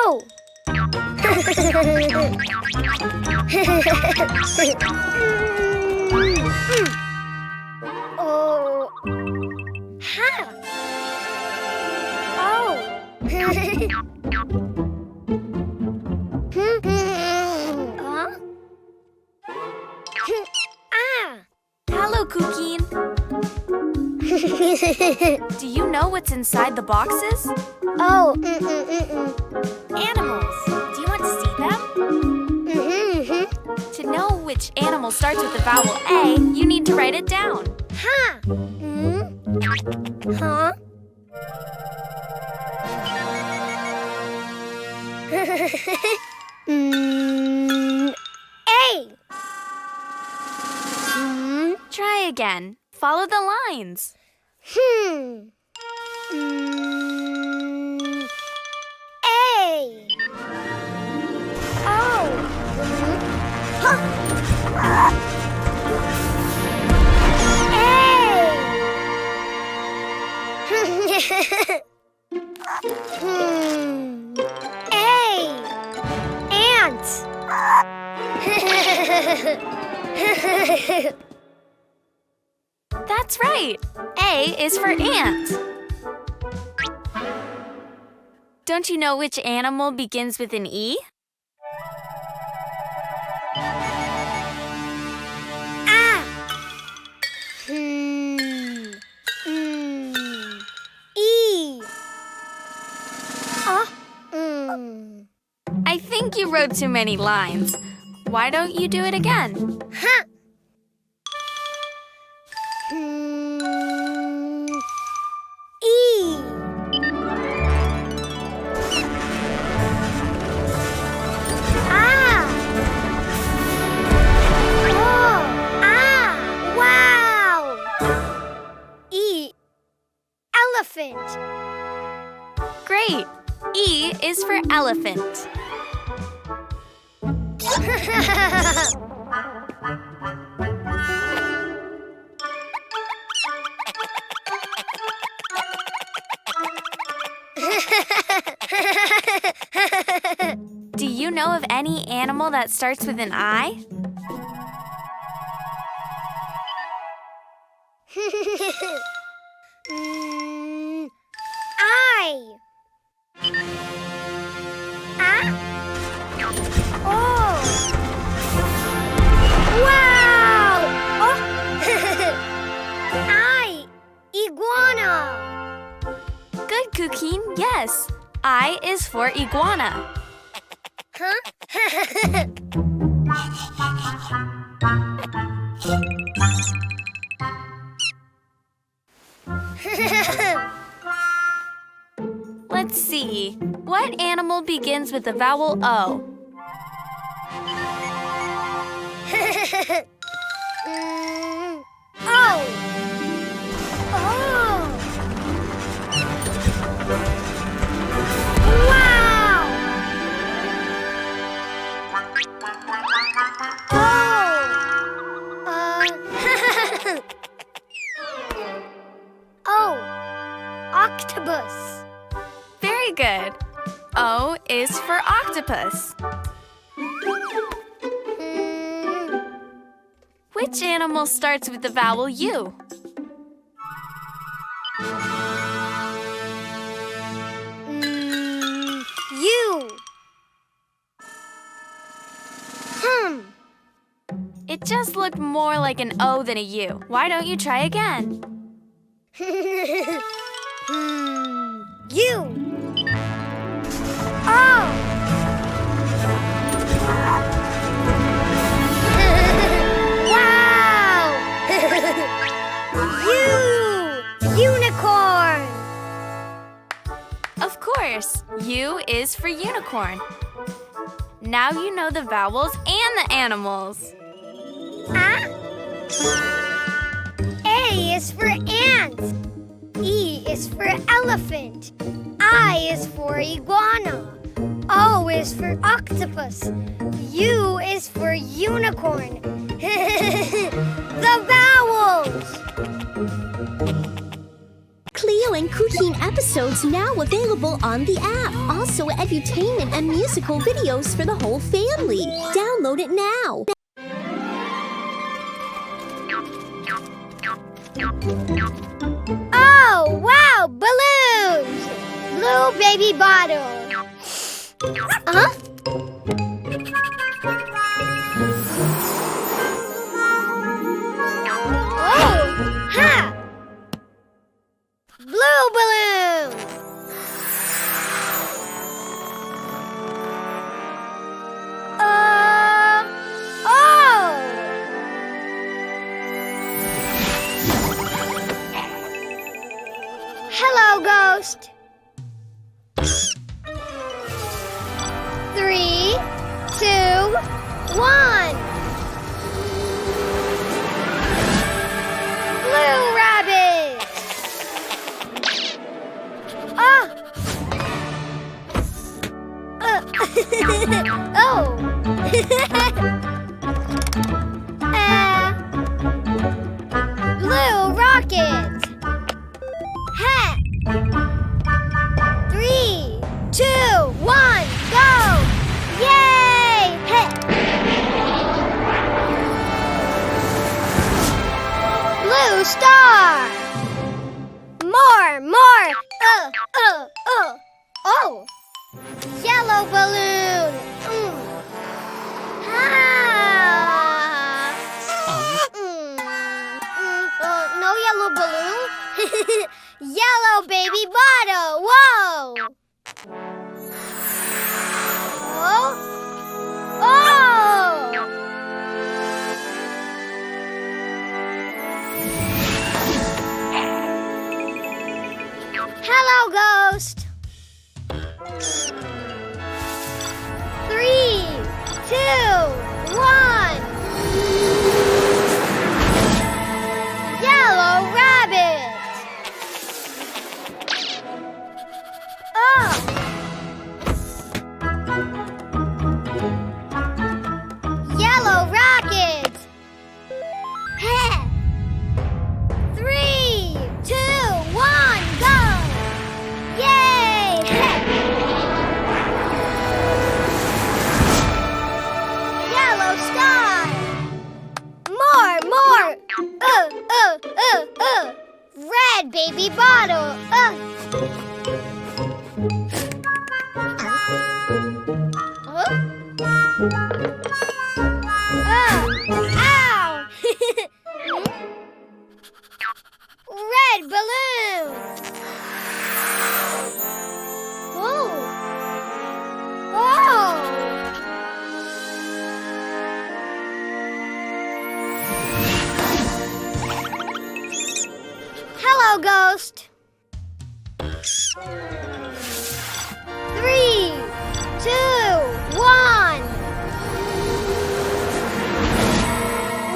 Oh! Oh. Ha! Oh. Huh? Ah! Hello, Cuquin. Do you know what's inside the boxes? Oh. Animals. Do you want to see them? To know which animal starts with the vowel A, you need to write it down. Ha! Huh? A. Try again. Follow the lines. A. Oh. Huh. A. Ant. That's right. A is for ant. Don't you know which animal begins with an E? Ah. E. I think you wrote too many lines. Why don't you do it again? Huh. E. Ah. Oh. Ah. Wow. E. Elephant. Great. E is for elephant. Do you know of any animal that starts with an I? I. Ah. Oh. Wow. Oh. I. Iguana. Good, Cuquin. Yes. I is for iguana. Huh? Let's see. What animal begins with the vowel O? Oh. Oh. Wow. Oh. Octopus. Very good. O is for octopus. Which animal starts with the vowel U? U. It just looked more like an O than a U. Why don't you try again? U. Oh. Wow. Unicorn. Of course, U is for unicorn. Now you know the vowels and the animals. A is for ant. E is for elephant. I is for iguana. O is for octopus. U is for unicorn. The vowels! Cleo and Cuquín episodes now available on the app. Also, edutainment and musical videos for the whole family. Download it now. Oh, wow, balloons! Blue baby bottle. Huh? Oh, ha! Blue balloon. Oh! Hello, ghost. 3, 2, 1. Blue rabbit. Ah. Oh. Blue rocket. Ha. 3, 2, 1, go! Yay! Hey. Blue star. More. Oh. Yellow balloon. No yellow balloon. Yellow baby bottle. Whoa. Oh. Hello, ghost. 3, 2, 1. Yellow rabbit. Oh. Yellow rocket. 3, 2, 1, go! Yay! Yellow star. More. Red baby bottle. Ow! Red balloon. Whoa! Oh! Hello, ghost. 3, 2, 1.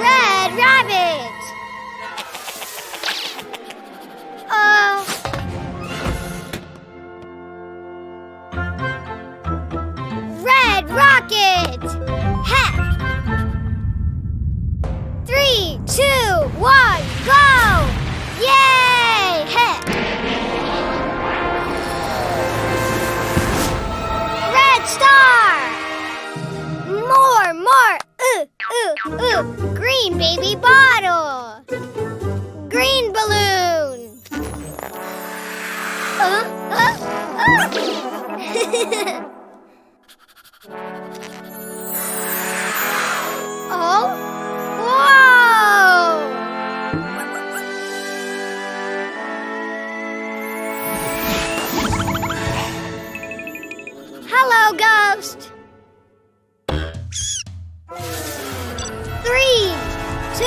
Red rabbit. Red rocket. Ha! 3, 2, 1, go! Yay! Ha! Red star. More. Green baby bottle. Green balloon. Oh! Whoa! Hello, ghost. 3, 2,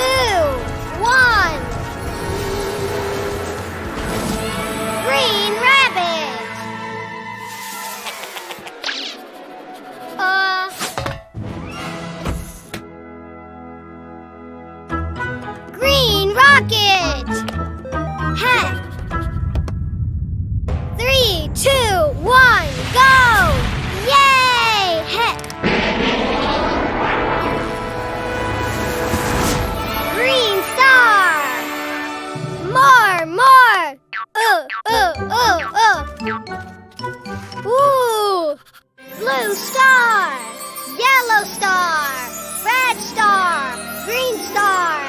1. Green rabbit. Green rocket. Ha! 3, 2, 1, go! Yay! Blue star, yellow star, red star, green star.